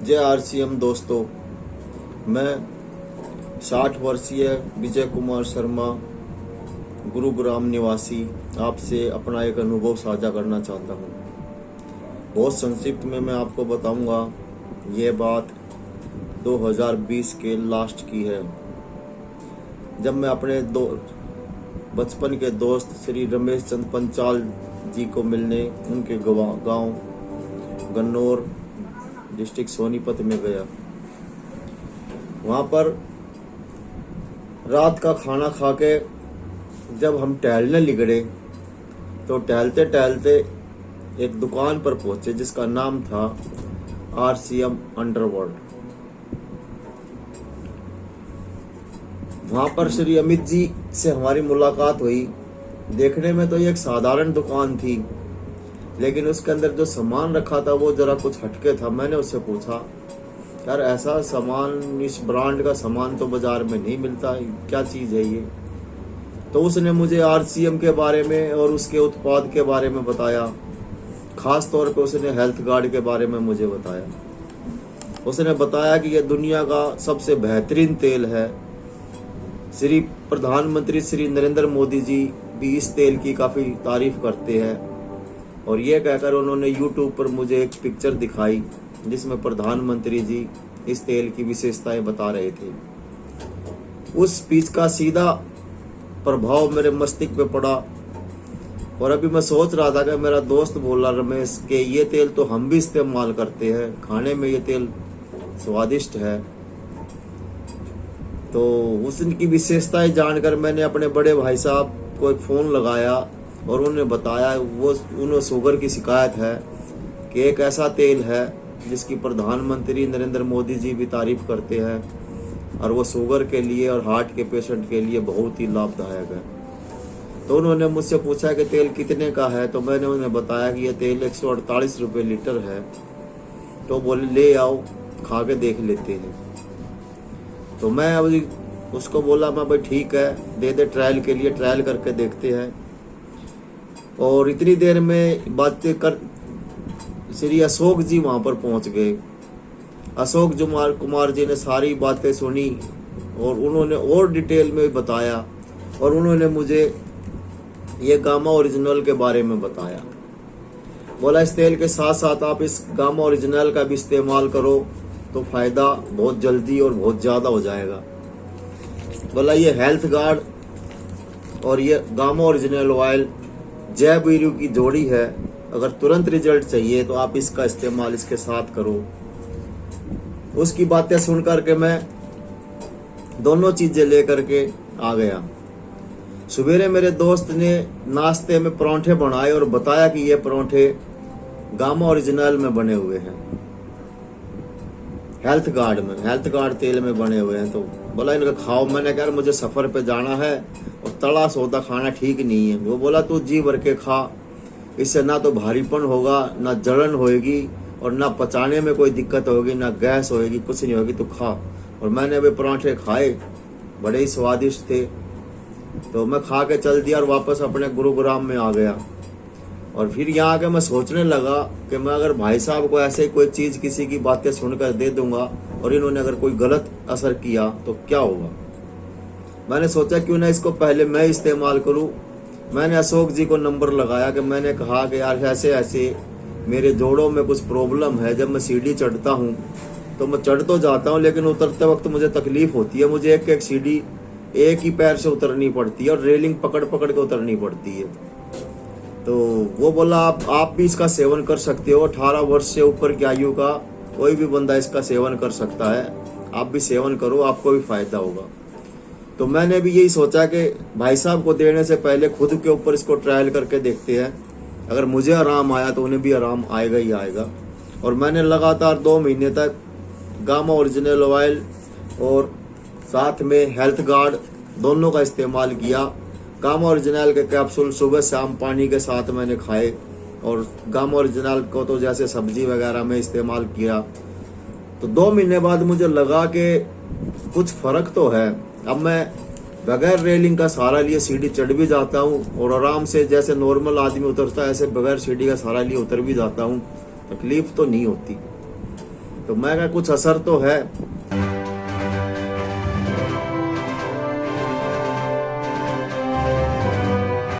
जय आरसीएम दोस्तों, मैं 60 वर्षीय विजय कुमार शर्मा गुरुग्राम निवासी आपसे अपना एक अनुभव साझा करना चाहता हूँ। बहुत संक्षिप्त में मैं आपको बताऊंगा। ये बात 2020 के लास्ट की है, जब मैं अपने बचपन के दोस्त श्री रमेश चंद पंचाल जी को मिलने उनके गांव गन्नौर डिस्ट्रिक्ट सोनीपत में गया। वहाँ पर रात का खाना खा के जब हम टहलने निकले तो टहलते टहलते एक दुकान पर पहुंचे जिसका नाम था आरसीएम अंडरवर्ल्ड। वहाँ पर श्री अमित जी से हमारी मुलाकात हुई। देखने में तो ये एक साधारण दुकान थी, लेकिन उसके अंदर जो सामान रखा था वो जरा कुछ हटके था। मैंने उससे पूछा, यार ऐसा सामान, इस ब्रांड का सामान तो बाजार में नहीं मिलता, क्या चीज़ है ये? तो उसने मुझे आरसीएम के बारे में और उसके उत्पाद के बारे में बताया। खास तौर पे उसने हेल्थ गार्ड के बारे में मुझे बताया। उसने बताया कि यह दुनिया का सबसे बेहतरीन तेल है। श्री प्रधानमंत्री श्री नरेंद्र मोदी जी भी इस तेल की काफ़ी तारीफ करते हैं। और ये कहकर उन्होंने यूट्यूब पर मुझे एक पिक्चर दिखाई जिसमें प्रधानमंत्री जी इस तेल की विशेषताएं बता रहे थे। उस स्पीच का सीधा प्रभाव मेरे मस्तिष्क पे पड़ा। और अभी मैं सोच रहा था कि मेरा दोस्त बोला रमेश कि ये तेल तो हम भी इस्तेमाल करते हैं, खाने में ये तेल स्वादिष्ट है। तो उसकी विशेषताएं जानकर मैंने अपने बड़े भाई साहब को एक फ़ोन लगाया और उन्हें बताया। उन्हें शुगर की शिकायत है कि एक ऐसा तेल है जिसकी प्रधानमंत्री नरेंद्र मोदी जी भी तारीफ करते हैं और वो शुगर के लिए और हार्ट के पेशेंट के लिए बहुत ही लाभदायक है। तो उन्होंने मुझसे पूछा कि तेल कितने का है, तो मैंने उन्हें बताया कि यह तेल 148 रुपये लीटर है। तो बोले ले आओ, खा के देख लेते हैं। तो मैं अभी उसको बोला, मैं भाई ठीक है, दे दे ट्रायल के लिए, ट्रायल करके देखते हैं। और इतनी देर में बातें कर श्री अशोक जी वहाँ पर पहुँच गए। अशोक कुमार जी ने सारी बातें सुनी और उन्होंने और डिटेल में बताया। और उन्होंने मुझे ये गामा ओरिजिनल के बारे में बताया। बोला इस तेल के साथ साथ आप इस गामा ओरिजिनल का भी इस्तेमाल करो तो फ़ायदा बहुत जल्दी और बहुत ज़्यादा हो जाएगा। बोला ये हेल्थ गार्ड और ये गामा ओरिजिनल ऑयल जैव वीरू की जोड़ी है। अगर तुरंत रिजल्ट चाहिए तो आप इसका इस्तेमाल इसके साथ करो। उसकी बातें सुन करके मैं दोनों चीज़ें लेकर के आ गया। सवेरे मेरे दोस्त ने नाश्ते में परांठे बनाए और बताया कि ये परांठे गामा ओरिजिनल में बने हुए हैं, हेल्थ गार्ड तेल में बने हुए हैं। तो बोला इनका खाओ। मैंने कहा मुझे सफ़र पे जाना है और तला सौदा खाना ठीक नहीं है। वो बोला तू जी भर के खा, इससे ना तो भारीपन होगा, ना जलन होएगी और ना पचाने में कोई दिक्कत होगी, ना गैस होएगी, कुछ नहीं होगी, तू खा। और मैंने भी परांठे खाए, बड़े ही स्वादिष्ट थे। तो मैं खा के चल दिया और वापस अपने गुरुग्राम में आ गया। और फिर यहाँ आके मैं सोचने लगा कि मैं अगर भाई साहब को ऐसे कोई चीज़, किसी की बातें सुनकर दे दूंगा और इन्होंने अगर कोई गलत असर किया तो क्या होगा। मैंने सोचा क्यों ना इसको पहले मैं इस्तेमाल करूं। मैंने अशोक जी को नंबर लगाया कि मैंने कहा कि यार ऐसे ऐसे मेरे जोड़ों में कुछ प्रॉब्लम है। जब मैं सीढ़ी चढ़ता हूं तो मैं चढ़ तो जाता हूं, लेकिन उतरते वक्त मुझे तकलीफ होती है। मुझे एक एक सीढ़ी एक ही पैर से उतरनी पड़ती है और रेलिंग पकड़ पकड़ के उतरनी पड़ती है। तो वो बोला आप भी इसका सेवन कर सकते हो। 18 वर्ष से ऊपर की आयु का कोई भी बंदा इसका सेवन कर सकता है। आप भी सेवन करो, आपको भी फायदा होगा। तो मैंने भी यही सोचा कि भाई साहब को देने से पहले खुद के ऊपर इसको ट्रायल करके देखते हैं। अगर मुझे आराम आया तो उन्हें भी आराम आएगा ही आएगा। और मैंने लगातार 2 महीने तक गामा ओरिजिनल ऑयल और साथ में हेल्थ गार्ड दोनों का इस्तेमाल किया। गामा ओरिजिनल के कैप्सूल सुबह शाम पानी के साथ मैंने खाए और गामा ओरिजिनल को तो जैसे सब्जी वगैरह में इस्तेमाल किया। तो 2 महीने बाद मुझे लगा कि कुछ फ़र्क तो है। अब मैं बगैर रेलिंग का सहारा लिए सीढ़ी चढ़ भी जाता हूँ और आराम से जैसे नॉर्मल आदमी उतरता है ऐसे बगैर सीढ़ी का सहारा लिए उतर भी जाता हूँ। तकलीफ तो नहीं होती। तो मैं कहा कुछ असर तो है।